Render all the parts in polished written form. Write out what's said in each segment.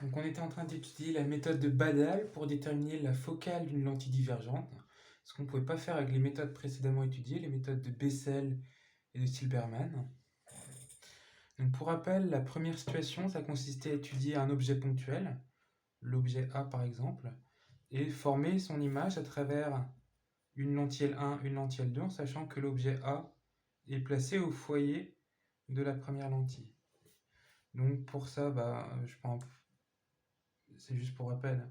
Donc on était en train d'étudier la méthode de Badal pour déterminer la focale d'une lentille divergente, ce qu'on ne pouvait pas faire avec les méthodes précédemment étudiées, les méthodes de Bessel et de Silberman. Donc pour rappel, la première situation, ça consistait à étudier un objet ponctuel, l'objet A par exemple, et former son image à travers une lentille L1, une lentille L2, en sachant que l'objet A est placé au foyer de la première lentille. Donc pour ça, je pense, c'est juste pour rappel,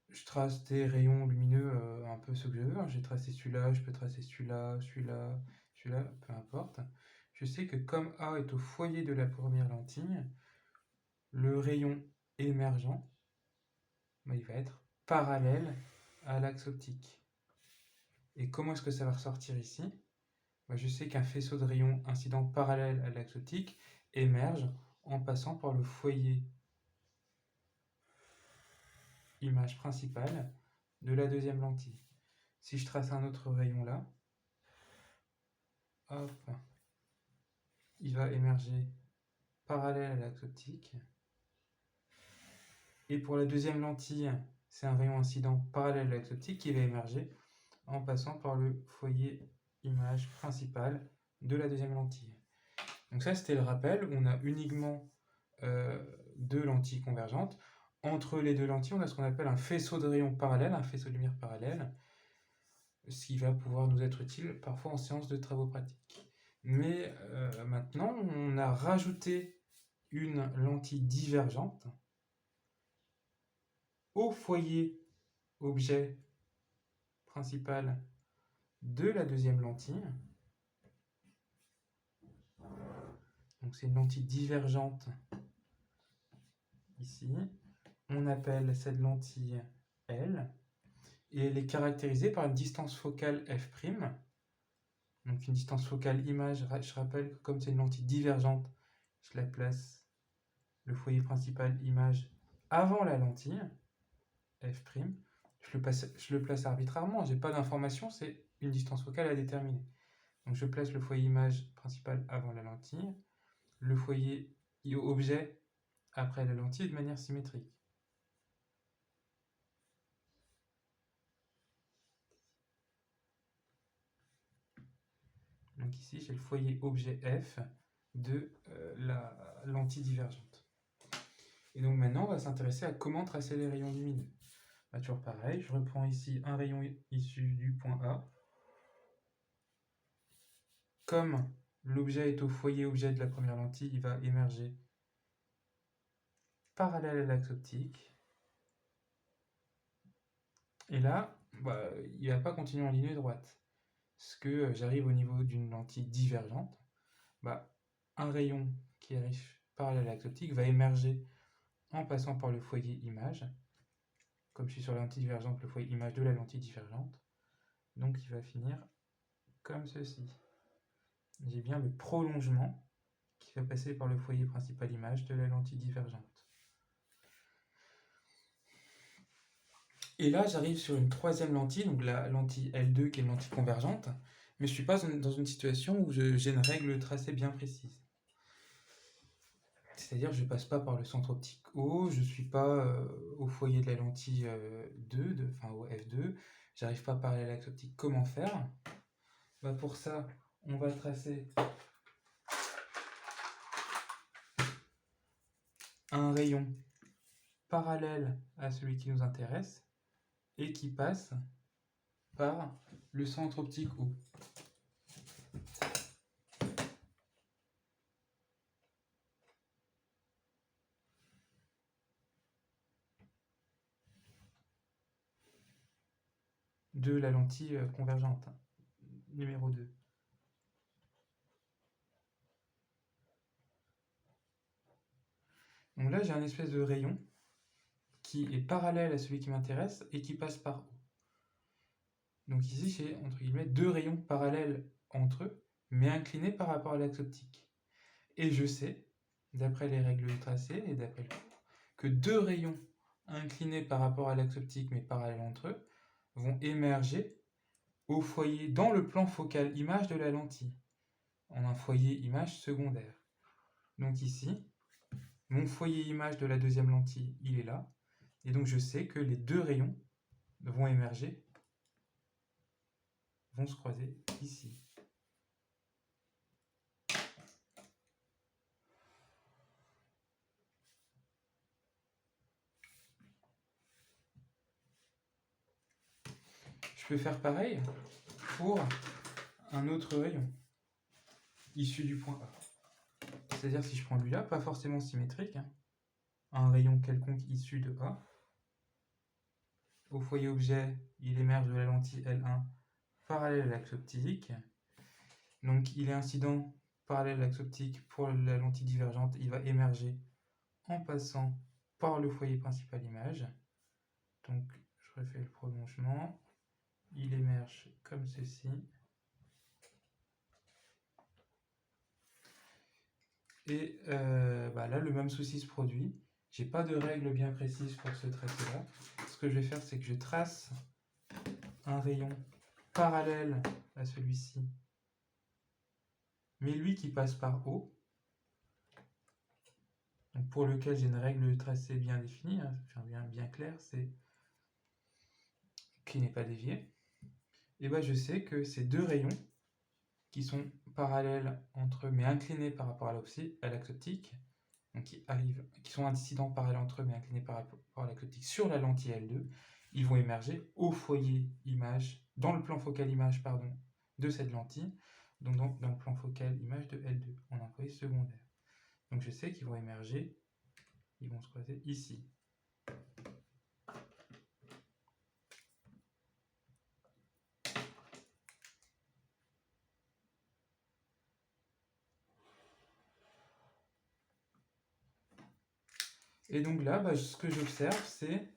je trace des rayons lumineux un peu ceux que je veux. J'ai tracé celui-là, je peux tracer celui-là, celui-là, celui-là, peu importe. Je sais que comme A est au foyer de la première lentille, le rayon émergent, il va être parallèle à l'axe optique. Et comment est-ce que ça va ressortir ici? Je sais qu'un faisceau de rayons incident parallèle à l'axe optique émerge en passant par le foyer image principale de la deuxième lentille. Si je trace un autre rayon là, hop, il va émerger parallèle à l'axe optique. Et pour la deuxième lentille, c'est un rayon incident parallèle à l'axe optique qui va émerger en passant par le foyer image principal de la deuxième lentille. Donc ça, c'était le rappel. On a uniquement deux lentilles convergentes. Entre les deux lentilles, on a ce qu'on appelle un faisceau de rayons parallèle, un faisceau de lumière parallèle, ce qui va pouvoir nous être utile parfois en séance de travaux pratiques. Mais maintenant, on a rajouté une lentille divergente au foyer objet principal de la deuxième lentille. Donc c'est une lentille divergente ici. On appelle cette lentille L et elle est caractérisée par une distance focale f'. Donc une distance focale image, je rappelle que comme c'est une lentille divergente, je la place, le foyer principal image, avant la lentille f'. Je le place arbitrairement, j'ai pas d'information, c'est une distance focale à déterminer. Donc je place le foyer image principal avant la lentille, le foyer objet après la lentille de manière symétrique. Donc ici, j'ai le foyer objet F de la lentille divergente. Et donc maintenant, on va s'intéresser à comment tracer les rayons lumineux. Toujours pareil, je reprends ici un rayon issu du point A. Comme l'objet est au foyer objet de la première lentille, il va émerger parallèle à l'axe optique. Et là, il ne va pas continuer en ligne droite. Parce que j'arrive au niveau d'une lentille divergente. Un rayon qui arrive parallèle à l'axe optique va émerger en passant par le foyer image. Comme je suis sur la lentille divergente, le foyer image de la lentille divergente. Donc il va finir comme ceci. J'ai bien le prolongement qui va passer par le foyer principal image de la lentille divergente. Et là, j'arrive sur une troisième lentille, donc la lentille L2 qui est une lentille convergente, mais je ne suis pas dans une situation où j'ai une règle tracée bien précise. C'est-à-dire que je ne passe pas par le centre optique O, je ne suis pas au foyer de la lentille 2, au F2, j'arrive pas par l'axe optique. Comment faire? Pour ça, on va tracer un rayon parallèle à celui qui nous intéresse et qui passe par le centre optique O. De la lentille convergente, numéro 2. Donc là, j'ai un espèce de rayon qui est parallèle à celui qui m'intéresse et qui passe par O. Donc ici, j'ai entre guillemets deux rayons parallèles entre eux, mais inclinés par rapport à l'axe optique. Et je sais, d'après les règles tracées et d'après le cours, que deux rayons inclinés par rapport à l'axe optique mais parallèles entre eux vont émerger au foyer dans le plan focal image de la lentille, en un foyer image secondaire. Donc ici, Mon foyer image de la deuxième lentille, il est là. Et donc je sais que les deux rayons vont émerger, vont se croiser ici. Je peux faire pareil pour un autre rayon issu du point A. C'est-à-dire si je prends lui-là, pas forcément symétrique, hein, un rayon quelconque issu de A. Au foyer objet, il émerge de la lentille L1 parallèle à l'axe optique. Donc il est incident parallèle à l'axe optique pour la lentille divergente. Il va émerger en passant par le foyer principal image. Donc je refais le prolongement. Il émerge comme ceci. Et là, le même souci se produit. J'ai pas de règle bien précise pour ce tracé-là. Ce que je vais faire, c'est que je trace un rayon parallèle à celui-ci, mais lui qui passe par O, donc pour lequel j'ai une règle de tracé bien définie, hein, bien claire, c'est qui n'est pas dévié. Et je sais que ces deux rayons qui sont parallèles entre eux, mais inclinés par rapport à l'axe optique, donc qui sont incidents parallèles entre eux, mais inclinés par rapport à l'axe optique sur la lentille L2, ils vont émerger au foyer image, dans le plan focal image, de cette lentille, donc dans le plan focal image de L2, en un foyer secondaire. Donc je sais qu'ils vont émerger, ils vont se croiser ici. Et donc là, ce que j'observe, c'est...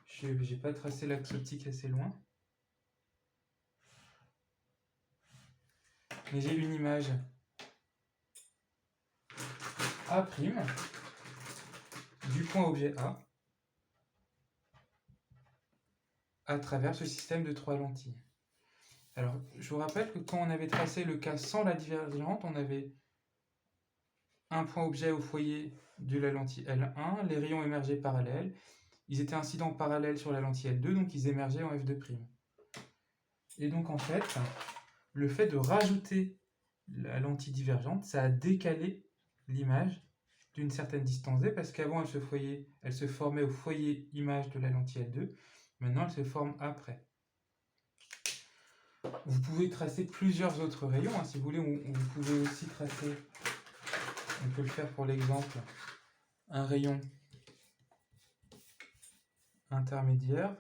Je n'ai pas tracé l'axe optique assez loin. Mais j'ai une image A' du point objet A à travers ce système de 3 lentilles. Alors, je vous rappelle que quand on avait tracé le cas sans la divergente, on avait un point objet au foyer de la lentille L1, les rayons émergeaient parallèles, ils étaient incidents parallèles sur la lentille L2, donc ils émergeaient en F2'. Et donc en fait, le fait de rajouter la lentille divergente, ça a décalé l'image d'une certaine distance D, parce qu'avant elle se formait au foyer image de la lentille L2, maintenant elle se forme après. Vous pouvez tracer plusieurs autres rayons, hein, si vous voulez, vous pouvez aussi tracer, on peut le faire pour l'exemple, un rayon intermédiaire,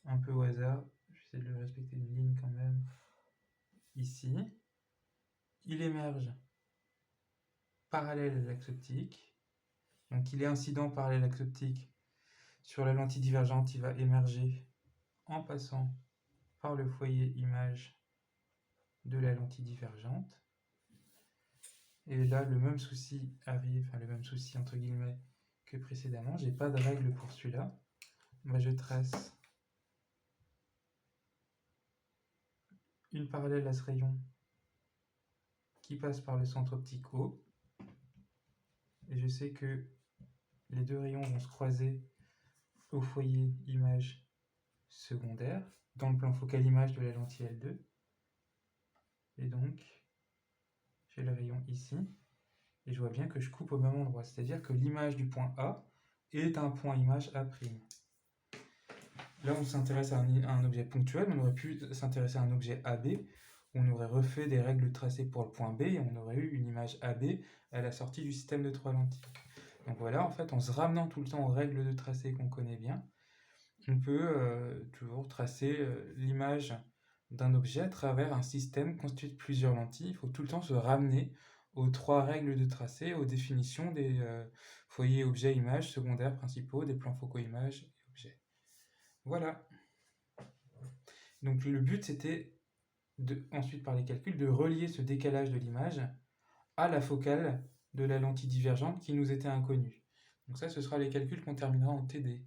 un peu au hasard, j'essaie de respecter une ligne quand même, ici. Il émerge parallèle à l'axe optique, donc il est incident parallèle à l'axe optique. Sur la lentille divergente, il va émerger en passant par le foyer image de la lentille divergente. Et là, le même souci arrive, le même souci entre guillemets que précédemment. J'ai pas de règle pour celui-là. Je trace une parallèle à ce rayon qui passe par le centre optique O. Et je sais que les deux rayons vont se croiser au foyer image secondaire, dans le plan focal image de la lentille L2. Et donc, j'ai le rayon ici. Et je vois bien que je coupe au même endroit. C'est-à-dire que l'image du point A est un point image A'. Là, on s'intéresse à un objet ponctuel. On aurait pu s'intéresser à un objet AB. On aurait refait des règles de tracé pour le point B et on aurait eu une image AB à la sortie du système de 3 lentilles. Donc voilà, en fait, en se ramenant tout le temps aux règles de tracé qu'on connaît bien, on peut toujours tracer l'image d'un objet à travers un système constitué de plusieurs lentilles. Il faut tout le temps se ramener aux 3 règles de tracé, aux définitions des foyers objets, images, secondaires, principaux, des plans focaux, images et objets. Voilà. Donc le but, c'était ensuite par les calculs, de relier ce décalage de l'image à la focale de la lentille divergente qui nous était inconnue. Donc ça, ce sera les calculs qu'on terminera en TD.